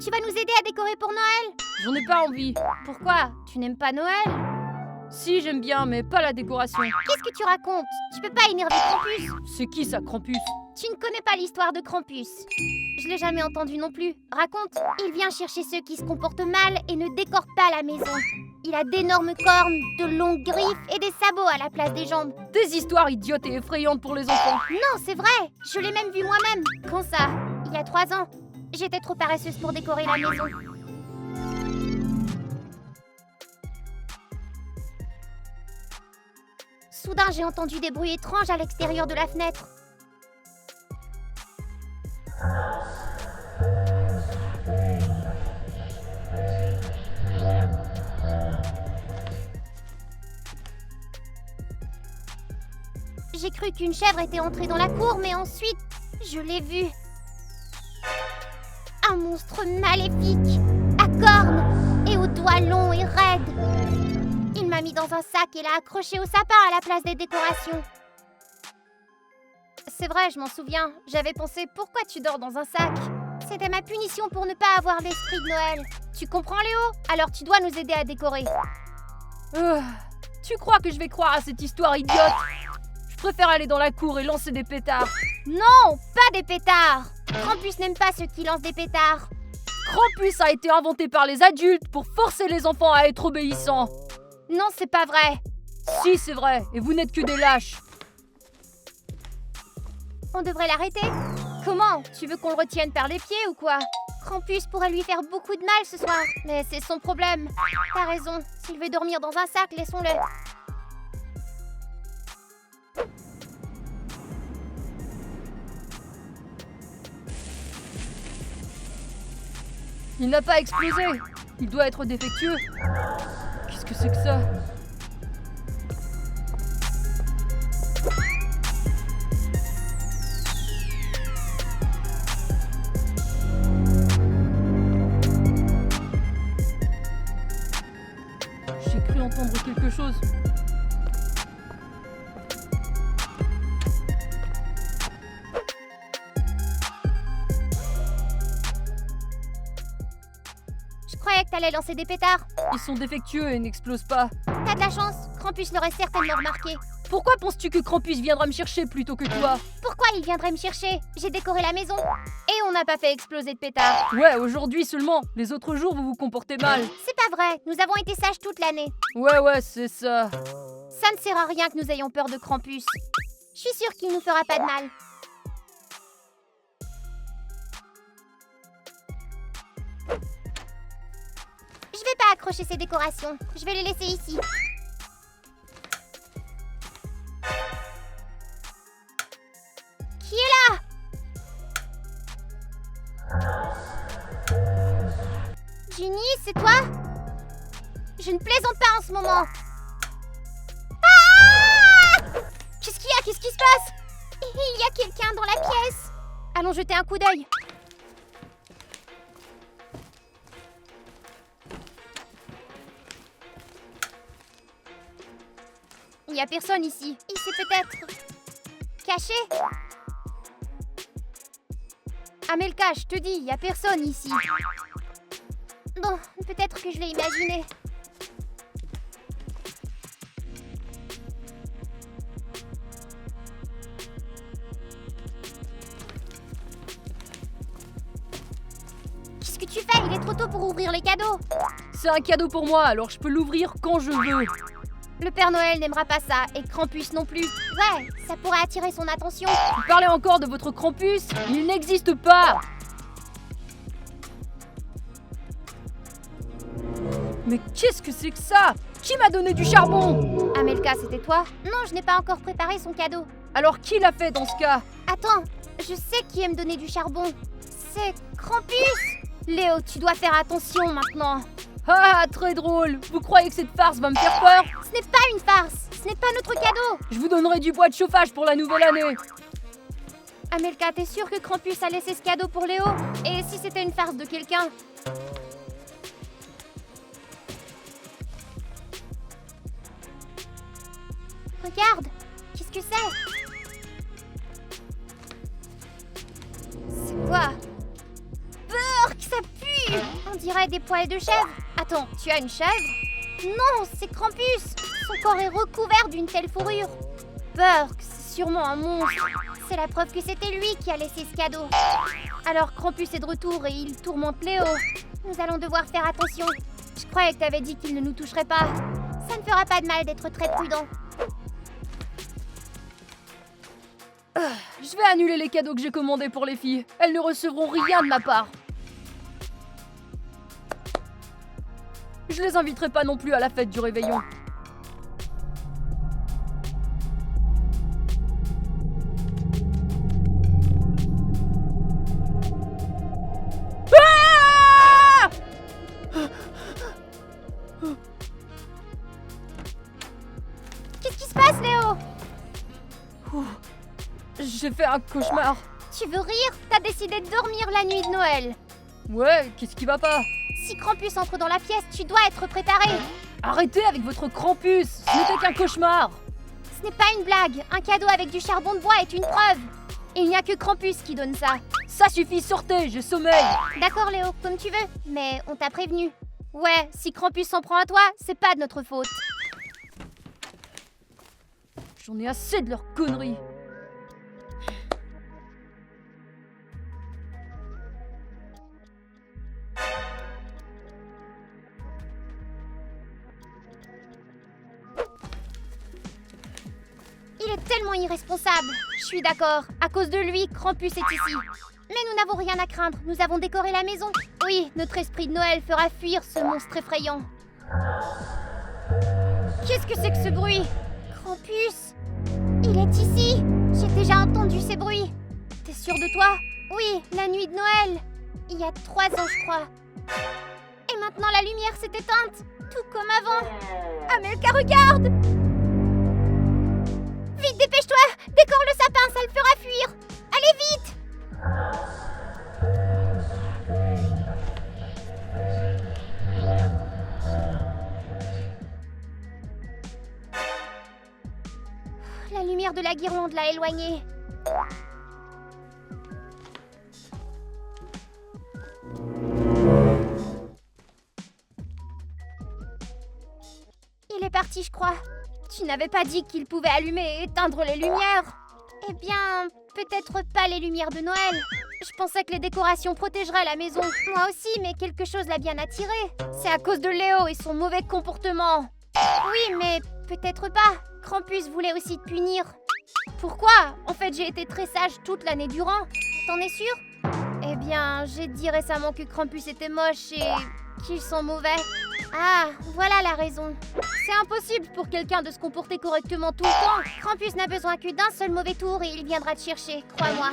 Tu vas nous aider à décorer pour Noël? J'en ai pas envie. Pourquoi? Tu n'aimes pas Noël? Si, j'aime bien, mais pas la décoration. Qu'est-ce que tu racontes? Tu peux pas énerver Krampus. C'est qui ça, Krampus? Tu ne connais pas l'histoire de Krampus. Je l'ai jamais entendu non plus. Raconte. Il vient chercher ceux qui se comportent mal et ne décore pas la maison. Il a d'énormes cornes, de longues griffes et des sabots à la place des jambes. Des histoires idiotes et effrayantes pour les enfants. Non, c'est vrai. Je l'ai même vu moi-même. Quand ça? Il y a 3 ans. J'étais trop paresseuse pour décorer la maison. Soudain, j'ai entendu des bruits étranges à l'extérieur de la fenêtre. J'ai cru qu'une chèvre était entrée dans la cour, mais ensuite, je l'ai vue. Un monstre maléfique, à cornes et aux doigts longs et raides. Il m'a mis dans un sac et l'a accroché au sapin à la place des décorations. C'est vrai, je m'en souviens. J'avais pensé, pourquoi tu dors dans un sac? C'était ma punition pour ne pas avoir l'esprit de Noël. Tu comprends, Léo? Alors tu dois nous aider à décorer. Tu crois que je vais croire à cette histoire idiote? Je préfère aller dans la cour et lancer des pétards. Non, pas des pétards. Krampus n'aime pas ceux qui lancent des pétards. Krampus a été inventé par les adultes pour forcer les enfants à être obéissants. Non, c'est pas vrai. Si, c'est vrai, et vous n'êtes que des lâches. On devrait l'arrêter? Comment? Tu veux qu'on le retienne par les pieds ou quoi? Krampus pourrait lui faire beaucoup de mal ce soir, mais c'est son problème. T'as raison, s'il veut dormir dans un sac, laissons-le. Il n'a pas explosé. Il doit être défectueux. Qu'est-ce que c'est que ça? J'ai cru entendre quelque chose. Je croyais que t'allais lancer des pétards. Ils sont défectueux et n'explosent pas. T'as de la chance, Krampus l'aurait certainement remarqué. Pourquoi penses-tu que Krampus viendra me chercher plutôt que toi? Pourquoi il viendrait me chercher? J'ai décoré la maison. Et on n'a pas fait exploser de pétards. Ouais, aujourd'hui seulement. Les autres jours, vous vous comportez mal. C'est pas vrai, nous avons été sages toute l'année. Ouais, c'est ça. Ça ne sert à rien que nous ayons peur de Krampus. Je suis sûre qu'il nous fera pas de mal. Je vais pas accrocher ces décorations. Je vais les laisser ici. Qui est là? Ginny, c'est toi? Je ne plaisante pas en ce moment. Ah! Qu'est-ce qu'il y a? Qu'est-ce qui se passe? Il y a quelqu'un dans la pièce. Allons jeter un coup d'œil. Il n'y a personne ici. Il s'est peut-être caché. Amelka, je te dis, il n'y a personne ici. Bon, peut-être que je l'ai imaginé. Qu'est-ce que tu fais? Il est trop tôt pour ouvrir les cadeaux. C'est un cadeau pour moi, alors je peux l'ouvrir quand je veux. Le Père Noël n'aimera pas ça, et Krampus non plus. Ouais, ça pourrait attirer son attention. Vous parlez encore de votre Krampus? Il n'existe pas! Mais qu'est-ce que c'est que ça? Qui m'a donné du charbon? Amelka, c'était toi? Non, je n'ai pas encore préparé son cadeau. Alors qui l'a fait dans ce cas? Attends, je sais qui aime donner du charbon. C'est Krampus! Léo, tu dois faire attention maintenant. Ah, très drôle! Vous croyez que cette farce va me faire peur? Ce n'est pas une farce, ce n'est pas notre cadeau. Je vous donnerai du bois de chauffage pour la nouvelle année. Amelka, t'es sûre que Krampus a laissé ce cadeau pour Léo? Et si c'était une farce de quelqu'un? Regarde, qu'est-ce que c'est? C'est quoi? Burk, ça pue! des poils de chèvre. Attends, tu as une chèvre? Non, c'est Krampus. Son corps est recouvert d'une telle fourrure. Burk, c'est sûrement un monstre. C'est la preuve que c'était lui qui a laissé ce cadeau. Alors Krampus est de retour et il tourmente Léo. Nous allons devoir faire attention. Je croyais que t'avais dit qu'il ne nous toucherait pas. Ça ne fera pas de mal d'être très prudent. Je vais annuler les cadeaux que j'ai commandés pour les filles. Elles ne recevront rien de ma part. Je les inviterai pas non plus à la fête du réveillon. Ah! Qu'est-ce qui se passe, Léo? J'ai fait un cauchemar. Tu veux rire? T'as décidé de dormir la nuit de Noël. Ouais, qu'est-ce qui va pas? Si Krampus entre dans la pièce, tu dois être préparé. Arrêtez avec votre Krampus. Ce n'était qu'un cauchemar. Ce n'est pas une blague. Un cadeau avec du charbon de bois est une preuve. Et il n'y a que Krampus qui donne ça. Ça suffit, sortez, j'ai sommeil. D'accord, Léo, comme tu veux. Mais on t'a prévenu. Ouais, si Krampus s'en prend à toi, c'est pas de notre faute. J'en ai assez de leurs conneries. Il est tellement irresponsable. Je suis d'accord. À cause de lui, Krampus est ici. Mais nous n'avons rien à craindre. Nous avons décoré la maison. Oui, notre esprit de Noël fera fuir ce monstre effrayant. Qu'est-ce que c'est que ce bruit? Krampus? Il est ici. J'ai déjà entendu ces bruits. T'es sûr de toi? Oui, la nuit de Noël. Il y a 3 ans, je crois. Et maintenant, la lumière s'est éteinte. Tout comme avant. Amelka, regarde! Vite, dépêche-toi! Décore le sapin, ça le fera fuir! Allez, vite! La lumière de la guirlande l'a éloigné. Il est parti, je crois. Tu n'avais pas dit qu'il pouvait allumer et éteindre les lumières? Eh bien, peut-être pas les lumières de Noël. Je pensais que les décorations protégeraient la maison. Moi aussi, mais quelque chose l'a bien attiré. C'est à cause de Léo et son mauvais comportement. Oui, mais peut-être pas. Krampus voulait aussi te punir. Pourquoi? En fait, j'ai été très sage toute l'année durant. T'en es sûr? Eh bien, j'ai dit récemment que Krampus était moche et qu'ils sont mauvais. Ah, voilà la raison. C'est impossible pour quelqu'un de se comporter correctement tout le temps. Krampus n'a besoin que d'un seul mauvais tour et il viendra te chercher, crois-moi.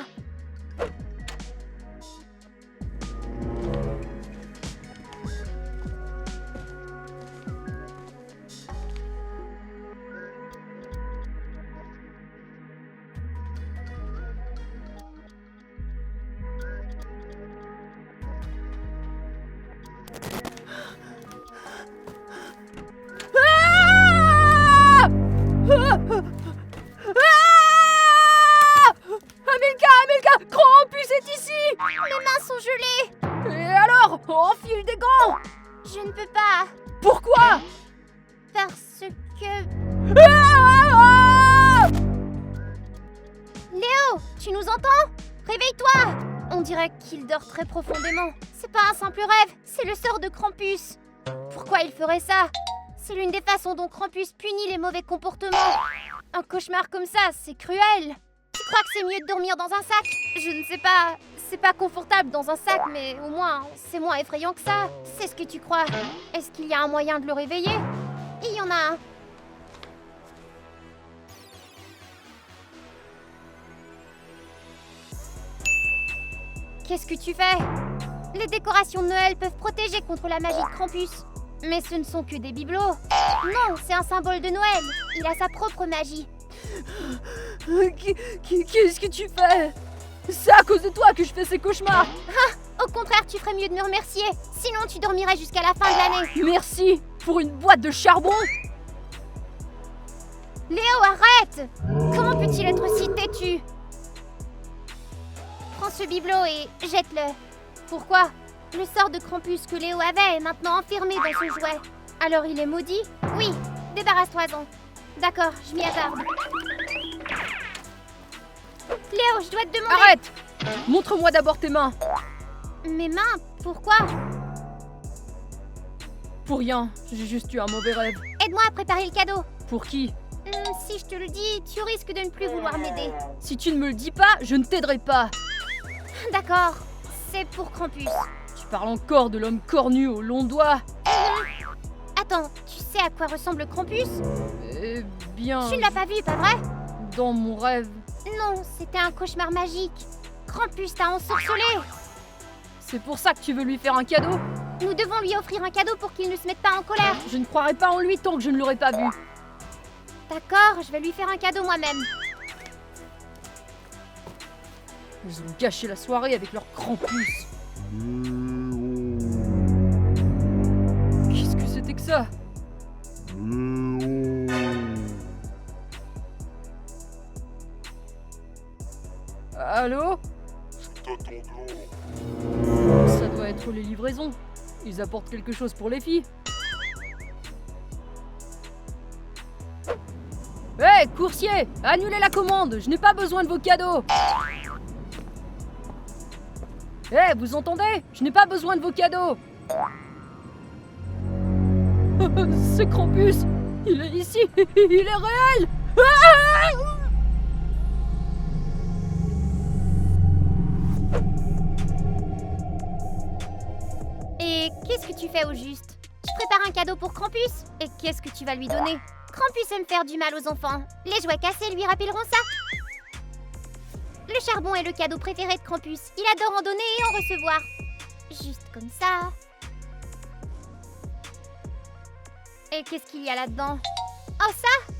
Amelka, Krampus est ici! Mes mains sont gelées! Et alors? Enfile des gants! Je ne peux pas, Pourquoi? parce que... Ah! Léo, tu nous entends? Réveille-toi! On dirait qu'il dort très profondément. C'est pas un simple rêve, c'est le sort de Krampus. Pourquoi il ferait ça? C'est l'une des façons dont Krampus punit les mauvais comportements. Un cauchemar comme ça, c'est cruel. Tu crois que c'est mieux de dormir dans un sac? Je ne sais pas. C'est pas confortable dans un sac, mais au moins, c'est moins effrayant que ça. C'est ce que tu crois. Est-ce qu'il y a un moyen de le réveiller? Il y en a un. Qu'est-ce que tu fais? Les décorations de Noël peuvent protéger contre la magie de Krampus. Mais ce ne sont que des bibelots. Non, c'est un symbole de Noël. Il a sa propre magie. Qu'est-ce que tu fais? C'est à cause de toi que je fais ces cauchemars. Au contraire, tu ferais mieux de me remercier. Sinon, tu dormirais jusqu'à la fin de l'année. Merci pour une boîte de charbon. Léo, arrête! Comment peut-il être si têtu? Prends ce bibelot et jette-le. Pourquoi? Le sort de Krampus que Léo avait est maintenant enfermé dans son jouet. Alors il est maudit? Oui, débarrasse-toi-en. D'accord, je m'y attarde. Léo, je dois te demander... Arrête! Montre-moi d'abord tes mains. Mes mains? Pourquoi? Pour rien, j'ai juste eu un mauvais rêve. Aide-moi à préparer le cadeau. Pour qui? Si je te le dis, tu risques de ne plus vouloir m'aider. Si tu ne me le dis pas, je ne t'aiderai pas. D'accord, c'est pour Krampus. Tu parles encore de l'homme cornu aux longs doigts. Attends, tu sais à quoi ressemble Krampus? Eh bien... Tu ne l'as pas vu, pas vrai? Dans mon rêve. Non, c'était un cauchemar magique. Krampus t'a ensorcelé. C'est pour ça que tu veux lui faire un cadeau? Nous devons lui offrir un cadeau pour qu'il ne se mette pas en colère. Je ne croirai pas en lui tant que je ne l'aurai pas vu. D'accord, je vais lui faire un cadeau moi-même. Ils ont gâché la soirée avec leur Krampus. Qu'est-ce que c'était que ça? Allô? Ça doit être les livraisons. Ils apportent quelque chose pour les filles. Hé, coursier! Annulez la commande! Je n'ai pas besoin de vos cadeaux! Hé, vous entendez? Je n'ai pas besoin de vos cadeaux! C'est Krampus! Il est ici! Il est réel! Ah! Et qu'est-ce que tu fais au juste? Je prépare un cadeau pour Krampus. Et qu'est-ce que tu vas lui donner? Krampus aime faire du mal aux enfants. Les jouets cassés lui rappelleront ça. Le charbon est le cadeau préféré de Krampus. Il adore en donner et en recevoir. Juste comme ça. Et qu'est-ce qu'il y a là-dedans? Oh ça?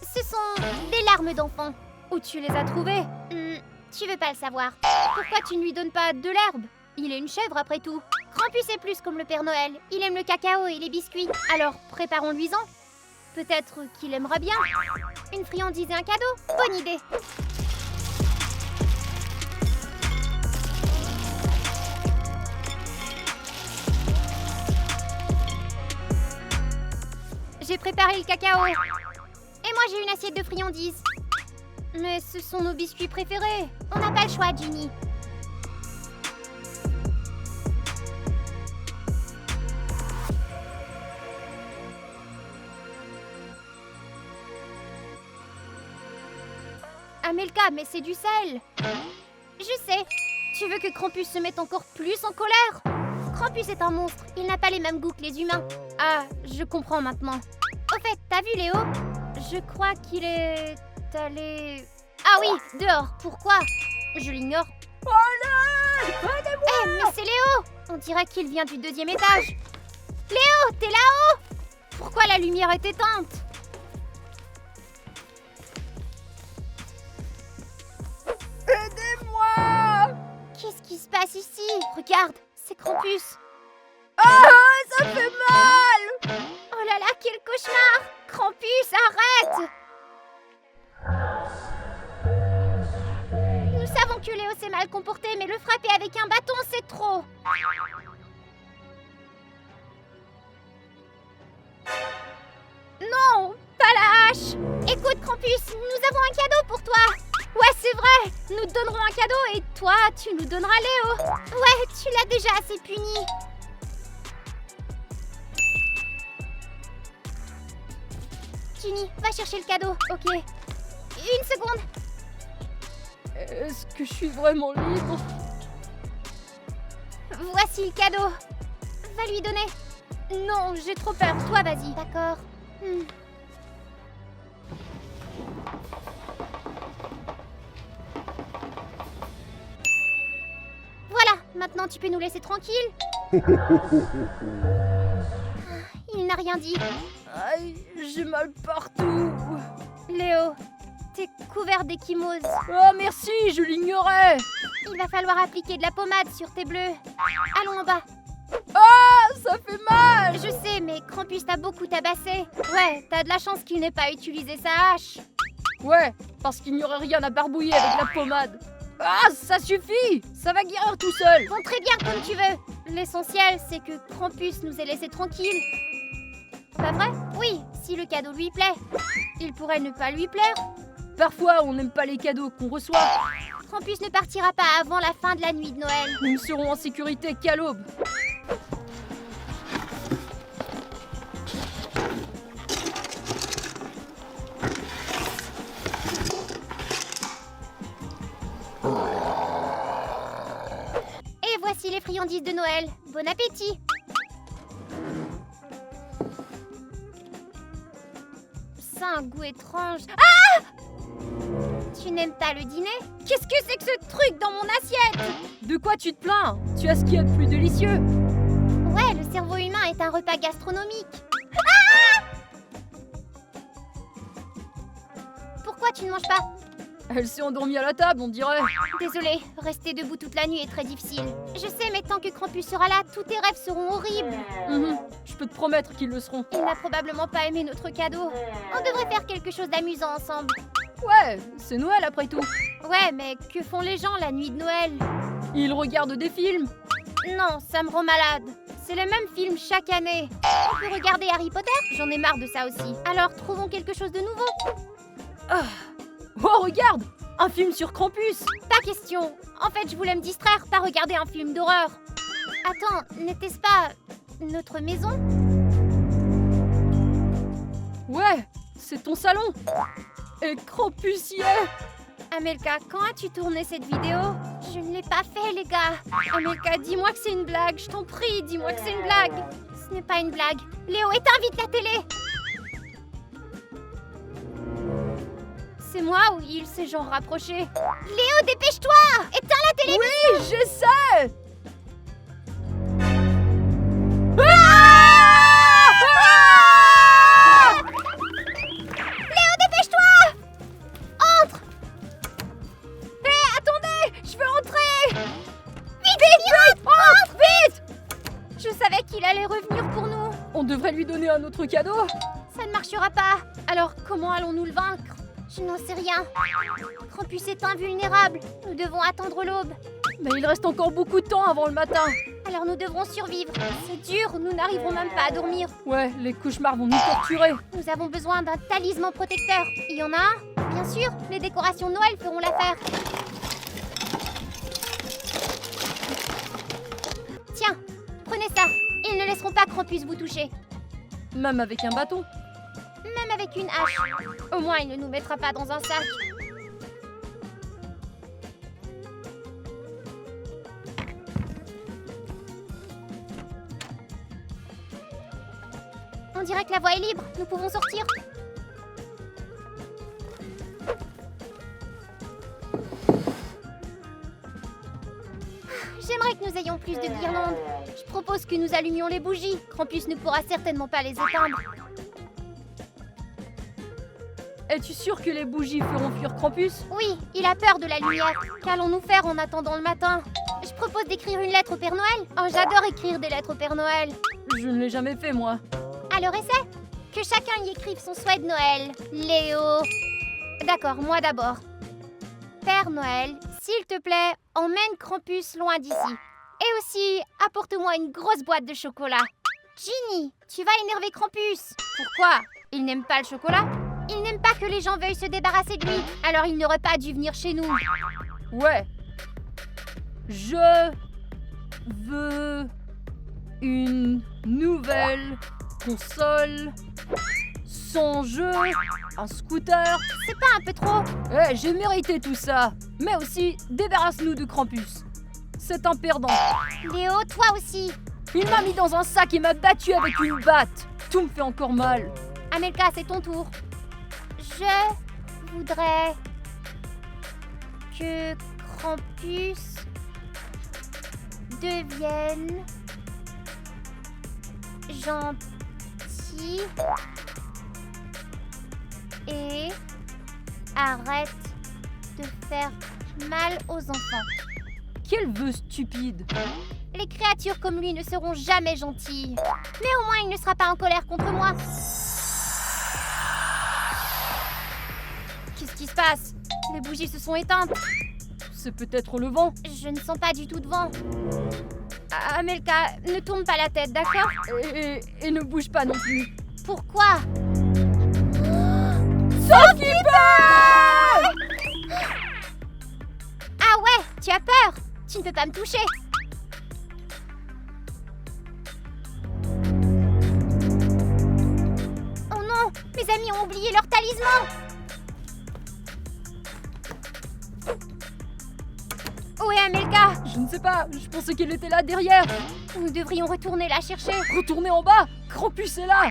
Ce sont des larmes d'enfant. Où tu les as trouvées? Tu veux pas le savoir. Pourquoi tu ne lui donnes pas de l'herbe? Il est une chèvre après tout. Krampus est plus comme le Père Noël. Il aime le cacao et les biscuits. Alors préparons-lui-en. Peut-être qu'il aimera bien. Une friandise et un cadeau? Bonne idée. J'ai préparé le cacao. Et moi j'ai une assiette de friandises. Mais ce sont nos biscuits préférés. On n'a pas le choix, Ginny. Amelka, mais c'est du sel. Je sais. Tu veux que Krampus se mette encore plus en colère? Krampus est un monstre. Il n'a pas les mêmes goûts que les humains. Ah, je comprends maintenant. Au fait, t'as vu Léo? Je crois qu'il est allé... Ah oui, dehors. Pourquoi? Je l'ignore. Eh, mais c'est Léo! On dirait qu'il vient du 2e étage. Léo, t'es là-haut? Pourquoi la lumière est éteinte? Aidez-moi! Qu'est-ce qui se passe ici? Regarde, c'est Krampus. Ah, ça fait mal! Oh là là, quel cauchemar! Krampus, arrête! Nous savons que Léo s'est mal comporté, mais le frapper avec un bâton, c'est trop! Non, pas la hache! Écoute, Krampus, nous avons un cadeau pour toi! Ouais, c'est vrai! Nous te donnerons un cadeau et toi, tu nous donneras Léo! Ouais, tu l'as déjà assez puni! Ginny, va chercher le cadeau, ok? Une seconde! Est-ce que je suis vraiment libre? Voici le cadeau! Va lui donner! Non, j'ai trop peur, toi vas-y. D'accord. Voilà, maintenant tu peux nous laisser tranquilles. Il n'a rien dit. Aïe, j'ai mal partout. Léo, t'es couvert d'échymose. Oh merci, je l'ignorais. Il va falloir appliquer de la pommade sur tes bleus. Allons en bas. Ah, ça fait mal. Je sais, mais Krampus t'a beaucoup tabassé. Ouais, t'as de la chance qu'il n'ait pas utilisé sa hache. Ouais, parce qu'il n'y aurait rien à barbouiller avec la pommade. Ah, ça suffit. Ça va guérir tout seul. Bon, très bien, comme tu veux. L'essentiel, c'est que Krampus nous ait laissés tranquilles. Pas vrai? Oui, si le cadeau lui plaît. Il pourrait ne pas lui plaire. Parfois, on n'aime pas les cadeaux qu'on reçoit. Krampus ne partira pas avant la fin de la nuit de Noël. Nous ne serons en sécurité qu'à l'aube. Et voici les friandises de Noël. Bon appétit! Ça a un goût étrange. Ah! Tu n'aimes pas le dîner? Qu'est-ce que c'est que ce truc dans mon assiette? De quoi tu te plains? Tu as ce qu'il y a de plus délicieux. Ouais, le cerveau humain est un repas gastronomique. Pourquoi tu ne manges pas? Elle s'est endormie à la table, on dirait. Désolée, rester debout toute la nuit est très difficile. Je sais, mais tant que Krampus sera là, tous tes rêves seront horribles. Je peux te promettre qu'ils le seront. Il n'a probablement pas aimé notre cadeau. On devrait faire quelque chose d'amusant ensemble. Ouais, c'est Noël après tout. Ouais, mais que font les gens la nuit de Noël? Ils regardent des films. Non, ça me rend malade. C'est le même film chaque année. On peut regarder Harry Potter? J'en ai marre de ça aussi. Alors, trouvons quelque chose de nouveau. Oh, regarde! Un film sur Krampus. Pas question. En fait, je voulais me distraire, pas regarder un film d'horreur. Attends, n'était-ce pas notre maison? Ouais, c'est ton salon. Et Krampus y est. Amelka, quand as-tu tourné cette vidéo? Je ne l'ai pas fait, les gars. Amelka, dis-moi que c'est une blague. Je t'en prie, dis-moi que c'est une blague. Ce n'est pas une blague. Léo, éteins vite la télé. C'est moi ou il s'est genre rapproché? Léo, dépêche-toi! Éteins la télé! Oui, j'essaie. Léo, dépêche-toi! Entre! Hé, attendez! Je veux entrer! Vite, vite! Entre! Vite! Je savais qu'il allait revenir pour nous. On devrait lui donner un autre cadeau. Ça ne marchera pas. Alors, comment allons-nous le vaincre? Je n'en sais rien. Krampus est invulnérable. Nous devons attendre l'aube. Mais il reste encore beaucoup de temps avant le matin. Alors nous devrons survivre. C'est dur, nous n'arriverons même pas à dormir. Ouais, les cauchemars vont nous torturer. Nous avons besoin d'un talisman protecteur. Il y en a un? Bien sûr, les décorations de Noël feront l'affaire. Tiens, prenez ça. Ils ne laisseront pas Krampus vous toucher. Même avec un bâton. Même avec une hache. Au moins, il ne nous mettra pas dans un sac. On dirait que la voie est libre. Nous pouvons sortir. J'aimerais que nous ayons plus de guirlandes. Je propose que nous allumions les bougies. Krampus ne pourra certainement pas les éteindre. Es-tu sûr que les bougies feront fuir Krampus? Oui, il a peur de la lumière. Qu'allons-nous faire en attendant le matin? Je propose d'écrire une lettre au Père Noël. Oh, j'adore écrire des lettres au Père Noël. Je ne l'ai jamais fait, moi. Alors essaie. Que chacun y écrive son souhait de Noël. Léo. D'accord, moi d'abord. Père Noël, s'il te plaît, emmène Krampus loin d'ici. Et aussi, apporte-moi une grosse boîte de chocolat. Ginny, tu vas énerver Krampus. Pourquoi? Il n'aime pas le chocolat? Il n'aime pas que les gens veuillent se débarrasser de lui. Alors il n'aurait pas dû venir chez nous. Ouais. Je veux une nouvelle console, sans jeu, un scooter. C'est pas un peu trop? Eh, j'ai mérité tout ça. Mais aussi, débarrasse-nous de Krampus. C'est un perdant. Léo, toi aussi. Il m'a mis dans un sac et m'a battu avec une batte. Tout me fait encore mal. Amelka, c'est ton tour. Je voudrais que Krampus devienne gentil et arrête de faire mal aux enfants. Quel vœu stupide. Les créatures comme lui ne seront jamais gentilles. Mais au moins il ne sera pas en colère contre moi. Qu'est-ce qui se passe? Les bougies se sont éteintes. C'est peut-être le vent. Je ne sens pas du tout de vent. Amelka, ne tourne pas la tête, d'accord? Et ne bouge pas non plus. Pourquoi? Ah ouais, tu as peur? Tu ne peux pas me toucher. Oh non, mes amis ont oublié leur talisman. Où est Amelka? Je ne sais pas, je pensais qu'elle était là derrière. Nous devrions retourner la chercher. Retournez en bas, Krampus est là.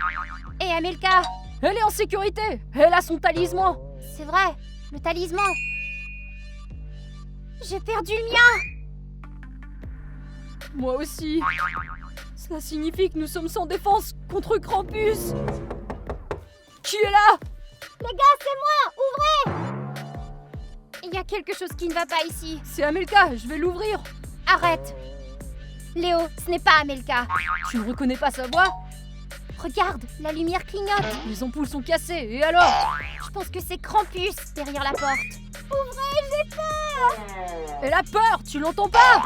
Et Amelka? Elle est en sécurité, elle a son talisman. C'est vrai, le talisman. J'ai perdu le mien. Moi aussi. Cela signifie que nous sommes sans défense contre Krampus. Qui est là? Les gars, c'est moi. Ouvrez. Il y a quelque chose qui ne va pas ici. C'est Amelka, je vais l'ouvrir. Arrête. Léo, ce n'est pas Amelka. Tu ne reconnais pas sa voix? Regarde, la lumière clignote. Les ampoules sont cassées, et alors? Je pense que c'est Krampus derrière la porte. Ouvrez, j'ai peur. Elle a peur, tu l'entends pas?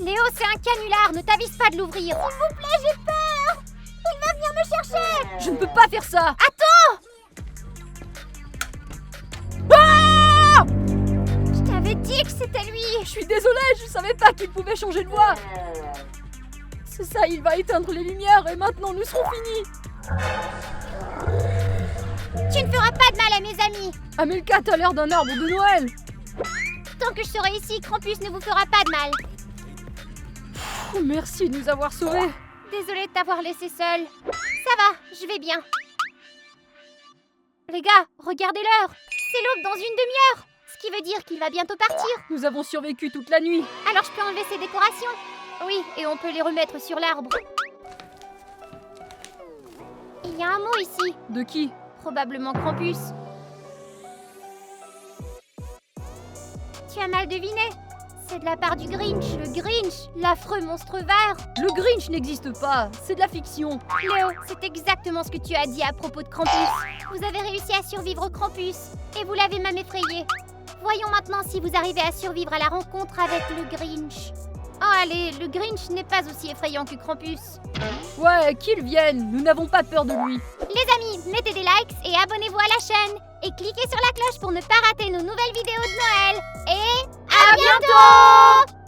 Léo, c'est un canular, ne t'avise pas de l'ouvrir. S'il vous plaît, j'ai peur. Il va venir me chercher. Je ne peux pas faire ça. Attends. Ah! Je t'avais dit que c'était lui. Je suis désolée, je savais pas qu'il pouvait changer de voix. C'est ça, il va éteindre les lumières et maintenant nous serons finis. Tu ne feras pas de mal à mes amis. Amelka, t'as l'air d'un arbre de Noël. Tant que je serai ici, Krampus ne vous fera pas de mal. Merci de nous avoir sauvés. Désolée de t'avoir laissé seule. Ça va, je vais bien. Les gars, regardez l'heure. C'est l'aube dans une demi-heure. Ce qui veut dire qu'il va bientôt partir. Nous avons survécu toute la nuit. Alors je peux enlever ces décorations? Oui, et on peut les remettre sur l'arbre. Il y a un mot ici. De qui? Probablement Krampus. Tu as mal deviné. C'est de la part du Grinch. Le Grinch, l'affreux monstre vert. Le Grinch n'existe pas, c'est de la fiction. Léo, c'est exactement ce que tu as dit à propos de Krampus. Vous avez réussi à survivre au Krampus, et vous l'avez même effrayé. Voyons maintenant si vous arrivez à survivre à la rencontre avec le Grinch. Oh allez, le Grinch n'est pas aussi effrayant que Krampus. Ouais, qu'il vienne, nous n'avons pas peur de lui. Les amis, mettez des likes et abonnez-vous à la chaîne. Et cliquez sur la cloche pour ne pas rater nos nouvelles vidéos de Noël. Et à bientôt!